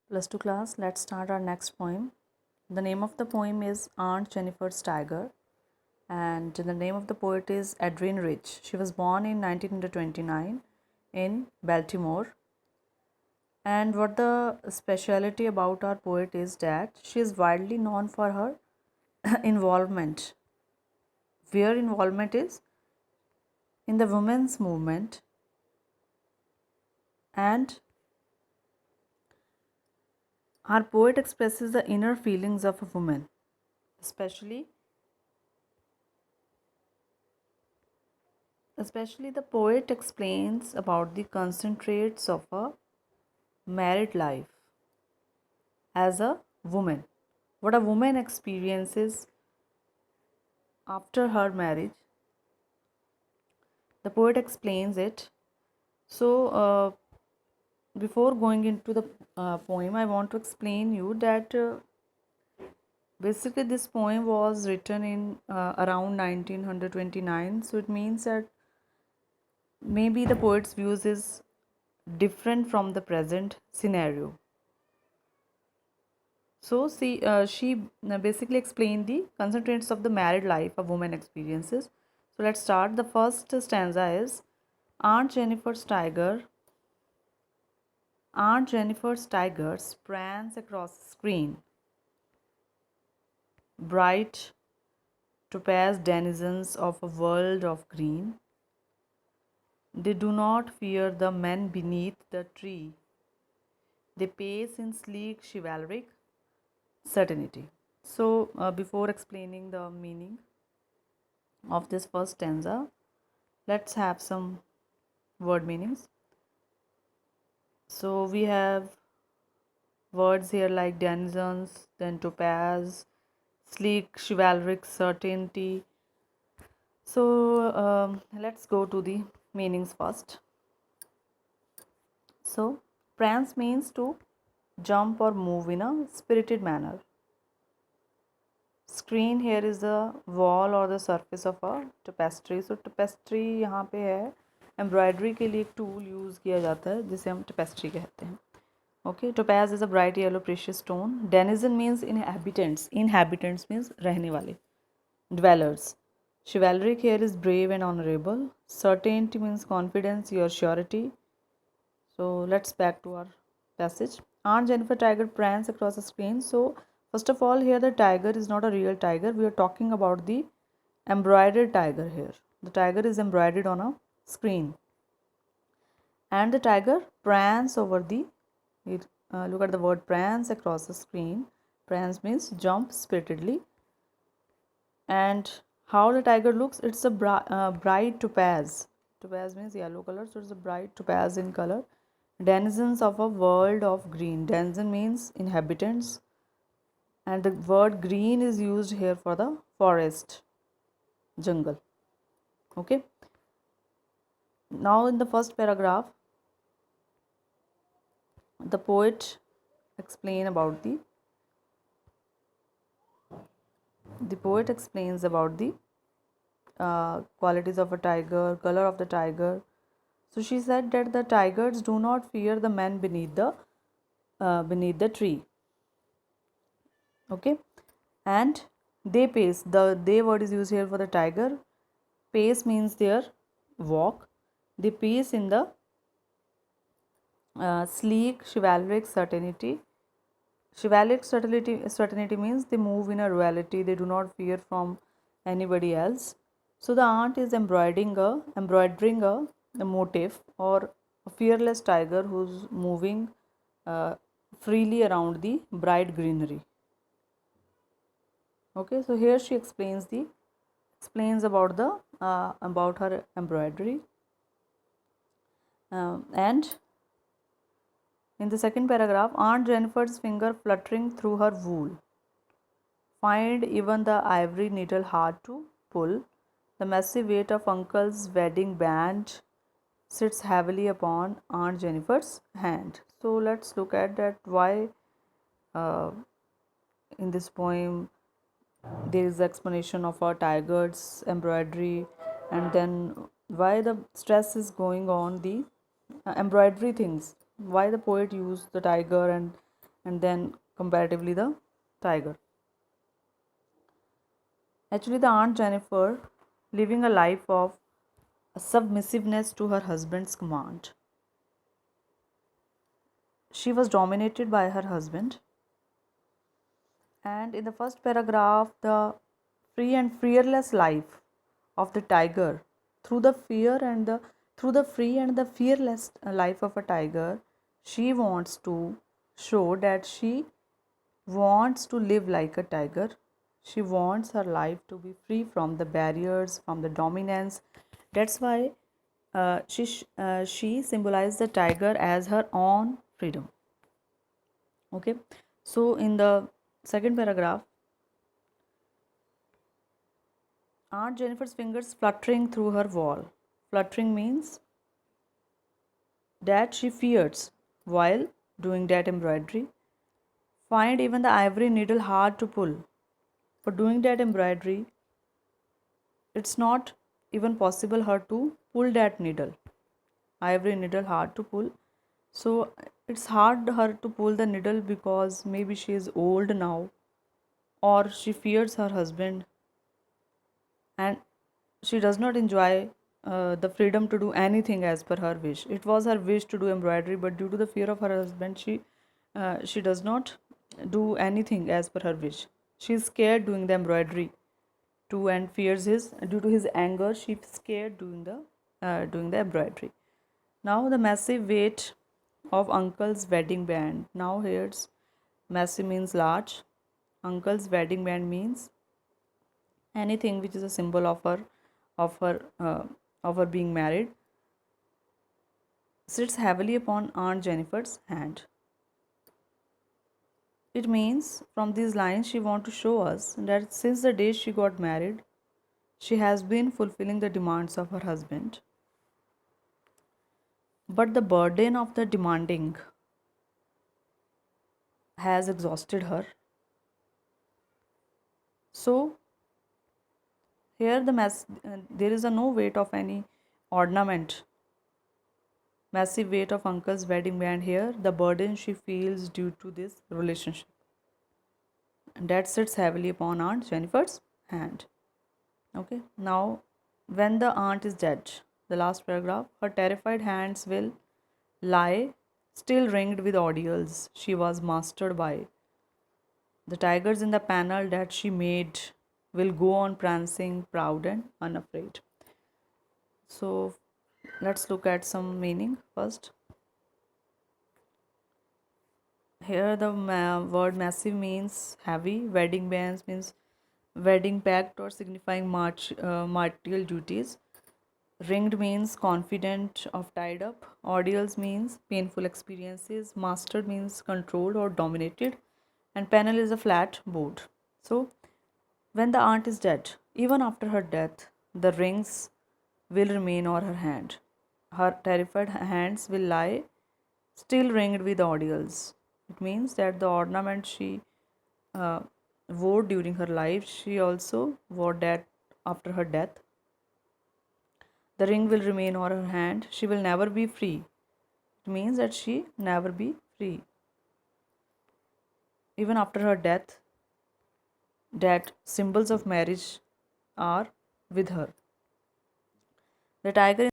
Plus 2 class, let's start our next poem. The name of the poem is Aunt Jennifer's Tiger, and the name of the poet is Adrienne Rich. She was born in 1929 in Baltimore. And what the speciality about our poet is that she is widely known for her involvement, where involvement is in the women's movement, and our poet expresses the inner feelings of a woman, especially the poet explains about the concentrates of a married life as a woman, what a woman experiences after her marriage. The poet explains it. So before going into the poem, I want to explain you that basically this poem was written in around 1929. So it means that maybe the poet's views is different from the present scenario. So she basically explained the concentrates of the married life a woman experiences. So let's start. The first stanza is Aunt Jennifer's tiger. Aunt Jennifer's tiger sprans across the screen. Bright topaz denizens of a world of green. They do not fear the men beneath the tree. They pace in sleek chivalric certainty. So, before explaining the meaning of this first stanza, let's have some word meanings. So, we have words here like denizens, then topaz, sleek, chivalric, certainty. So, let's go to the meanings first. So, prance means to jump or move in a spirited manner. Screen here is the wall or the surface of a tapestry. So tapestry यहाँ पे है embroidery के लिए एक tool use किया जाता है जिसे हम tapestry कहते हैं. Okay, topaz is a bright yellow precious stone. Denizen means inhabitants. Inhabitants means रहने वाले, dwellers. Chivalric here is brave and honorable. Certainty means confidence, your surety. So let's back to our passage. Aunt Jennifer Tiger prance across the screen. So first of all, here the tiger is not a real tiger. We are talking about the embroidered tiger here. The tiger is embroidered on a screen. And the tiger prance over the, look at the word prance across the screen. Prance means jump spiritedly. And how the tiger looks, it's a bright topaz. Topaz means yellow color, so it's a bright topaz in color. Denizens of a world of green. Denizen means inhabitants, and the word green is used here for the forest, jungle. Okay. Now in the first paragraph, the poet explains about the qualities of a tiger, color of the tiger. So she said that the tigers do not fear the men beneath the tree. Okay, and they pace. The they word is used here for the tiger. Pace means their walk. They pace in the sleek chivalric certainty. Chivalric certainty means they move in a royalty. They do not fear from anybody else. So the aunt is embroidering a motif or a fearless tiger who's moving freely around the bright greenery. Okay, so here she explains about her embroidery, and in the second paragraph, Aunt Jennifer's finger fluttering through her wool find even the ivory needle hard to pull. The massive weight of Uncle's wedding band sits heavily upon Aunt Jennifer's hand. So let's look at that why in this poem there is the explanation of a tiger's embroidery, and then why the stress is going on the embroidery things, why the poet used the tiger and and then comparatively the tiger. Actually, the Aunt Jennifer living a life of submissiveness to her husband's command. She was dominated by her husband, and in the first paragraph, the free and fearless life of the tiger, through the fear and the through the free and the fearless life of a tiger, she wants to show that she wants to live like a tiger. She wants her life to be free from the barriers, from the dominance. That's why she symbolized the tiger as her own freedom. Okay, so in the second paragraph, Aunt Jennifer's fingers fluttering through her wall. Fluttering means that she fears while doing that embroidery. Find even the ivory needle hard to pull. For doing that embroidery, it's not even possible her to pull that needle. Ivory needle hard to pull. So it's hard her to pull the needle because maybe she is old now, or she fears her husband, and she does not enjoy the freedom to do anything as per her wish. It was her wish to do embroidery, but due to the fear of her husband, she does not do anything as per her wish. She is scared doing the embroidery too, and fears his due to his anger. She is scared doing the embroidery. Now the massive weight of uncle's wedding band. Now here's massive means large. Uncle's wedding band means anything which is a symbol of of her uh, her being married, sits heavily upon Aunt Jennifer's hand. It means from these lines she wants to show us that since the day she got married, she has been fulfilling the demands of her husband. But the burden of the demanding has exhausted her. So here there is a no weight of any ornament, massive weight of uncle's wedding band here, the burden she feels due to this relationship. And that sits heavily upon Aunt Jennifer's hand. Okay, now when the aunt is dead, the last paragraph, her terrified hands will lie still ringed with ordeals she was mastered by. The tigers in the panel that she made will go on prancing, proud and unafraid. So let's look at some meaning first. Here the word massive means heavy, wedding bands means wedding pact or signifying martial duties. Ringed means confident of tied up. Ordeals means painful experiences. Mastered means controlled or dominated. And panel is a flat board. So when the aunt is dead, even after her death, the rings will remain on her hand. Her terrified hands will lie still ringed with ordeals. It means that the ornament she uh, wore during her life, she also wore that after her death. The ring will remain on her hand. She will never be free. It means that she never be free. Even after her death, that symbols of marriage are with her. The tiger